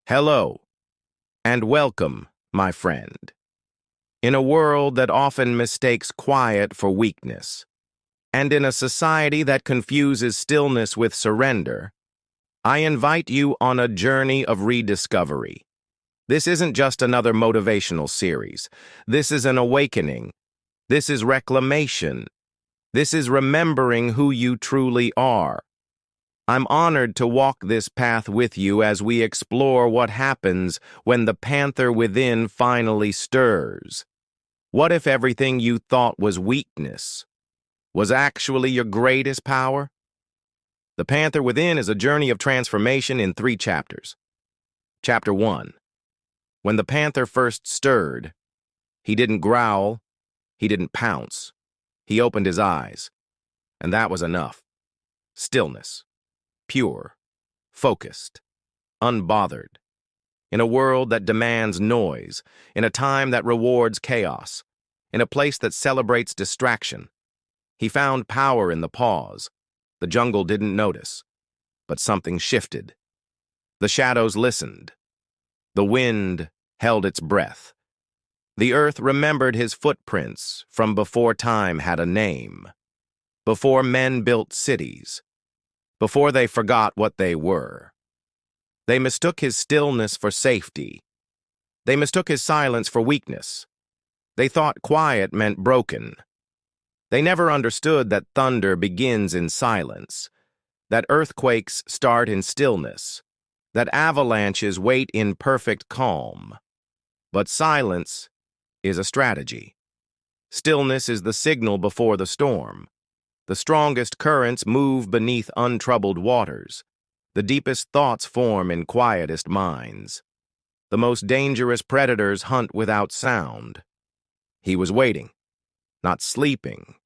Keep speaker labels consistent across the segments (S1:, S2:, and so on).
S1: Hello, and welcome, my friend. In a world that often mistakes quiet for weakness, and in a society that confuses stillness with surrender, I invite you on a journey of rediscovery. This isn't just another motivational series. This is an awakening. This is reclamation. This is remembering who you truly are. I'm honored to walk this path with you as we explore what happens when the Panther Within finally stirs. What if everything you thought was weakness was actually your greatest power? The Panther Within is a journey of transformation in 3 chapters. Chapter 1. When the Panther first stirred, he didn't growl, he didn't pounce. He opened his eyes, and that was enough. Stillness. Pure, focused, unbothered. In a world that demands noise, in a time that rewards chaos, in a place that celebrates distraction, he found power in the pause. The jungle didn't notice, but something shifted. The shadows listened. The wind held its breath. The earth remembered his footprints from before time had a name, before men built cities, before they forgot what they were. They mistook his stillness for safety. They mistook his silence for weakness. They thought quiet meant broken. They never understood that thunder begins in silence, that earthquakes start in stillness, that avalanches wait in perfect calm. But silence is a strategy. Stillness is the signal before the storm. The strongest currents move beneath untroubled waters. The deepest thoughts form in quietest minds. The most dangerous predators hunt without sound. He was waiting, not sleeping.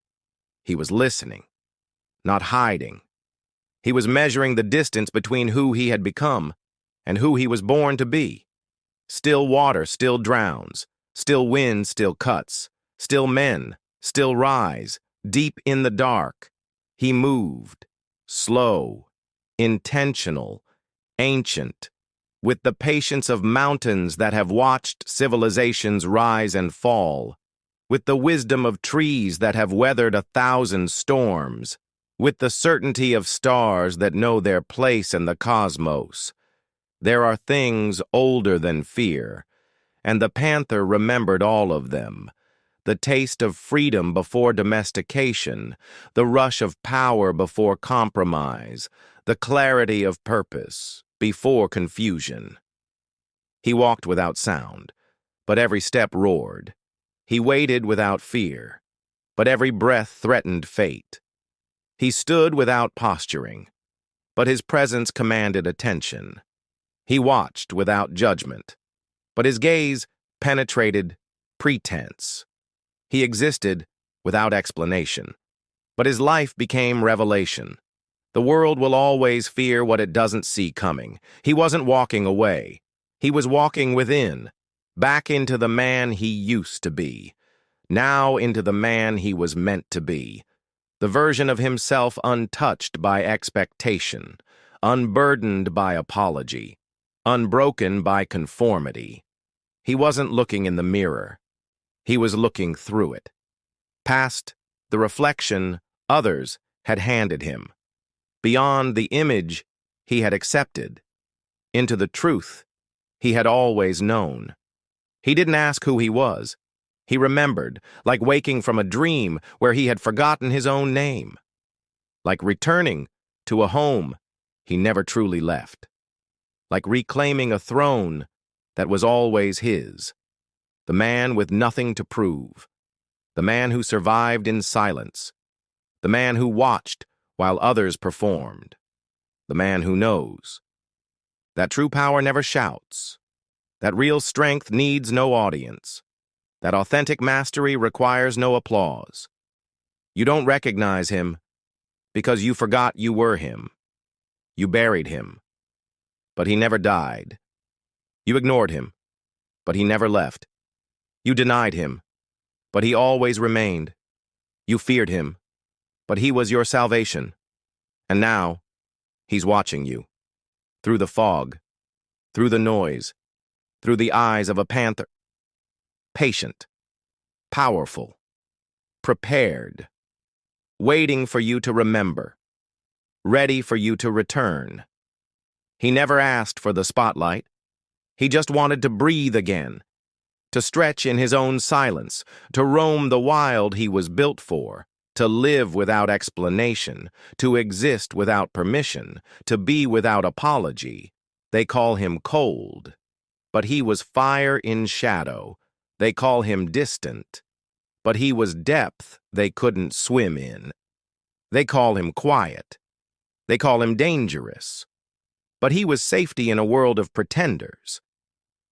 S1: He was listening, not hiding. He was measuring the distance between who he had become and who he was born to be. Still water still drowns. Still wind still cuts. Still men still rise. Deep in the dark, he moved, slow, intentional, ancient, with the patience of mountains that have watched civilizations rise and fall, with the wisdom of trees that have weathered 1,000 storms, with the certainty of stars that know their place in the cosmos. There are things older than fear, and the panther remembered all of them. The taste of freedom before domestication, the rush of power before compromise, the clarity of purpose before confusion. He walked without sound, but every step roared. He waited without fear, but every breath threatened fate. He stood without posturing, but his presence commanded attention. He watched without judgment, but his gaze penetrated pretense. He existed without explanation, but his life became revelation. The world will always fear what it doesn't see coming. He wasn't walking away. He was walking within, back into the man he used to be, now into the man he was meant to be, the version of himself untouched by expectation, unburdened by apology, unbroken by conformity. He wasn't looking in the mirror. He was looking through it, past the reflection others had handed him, beyond the image he had accepted, into the truth he had always known. He didn't ask who he was. He remembered, like waking from a dream where he had forgotten his own name, like returning to a home he never truly left, like reclaiming a throne that was always his. The man with nothing to prove, the man who survived in silence, the man who watched while others performed, the man who knows that true power never shouts, that real strength needs no audience, that authentic mastery requires no applause. You don't recognize him because you forgot you were him. You buried him, but he never died. You ignored him, but he never left. You denied him, but he always remained. You feared him, but he was your salvation. And now, he's watching you, through the fog, through the noise, through the eyes of a panther. Patient, powerful, prepared, waiting for you to remember, ready for you to return. He never asked for the spotlight. He just wanted to breathe again, to stretch in his own silence, to roam the wild he was built for, to live without explanation, to exist without permission, to be without apology. They call him cold, but he was fire in shadow. They call him distant, but he was depth they couldn't swim in. They call him quiet. They call him dangerous, but he was safety in a world of pretenders.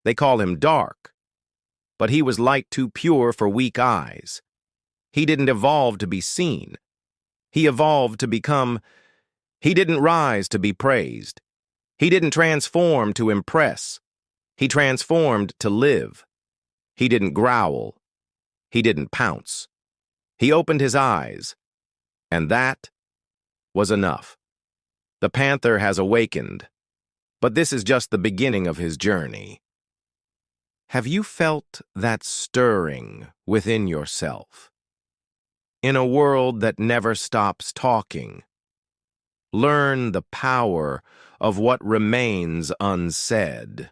S1: They call him dark, but he was light too pure for weak eyes. He didn't evolve to be seen. He evolved to become. He didn't rise to be praised. He didn't transform to impress. He transformed to live. He didn't growl. He didn't pounce. He opened his eyes, and that was enough. The panther has awakened, but this is just the beginning of his journey. Have you felt that stirring within yourself? In a world that never stops talking, learn the power of what remains unsaid.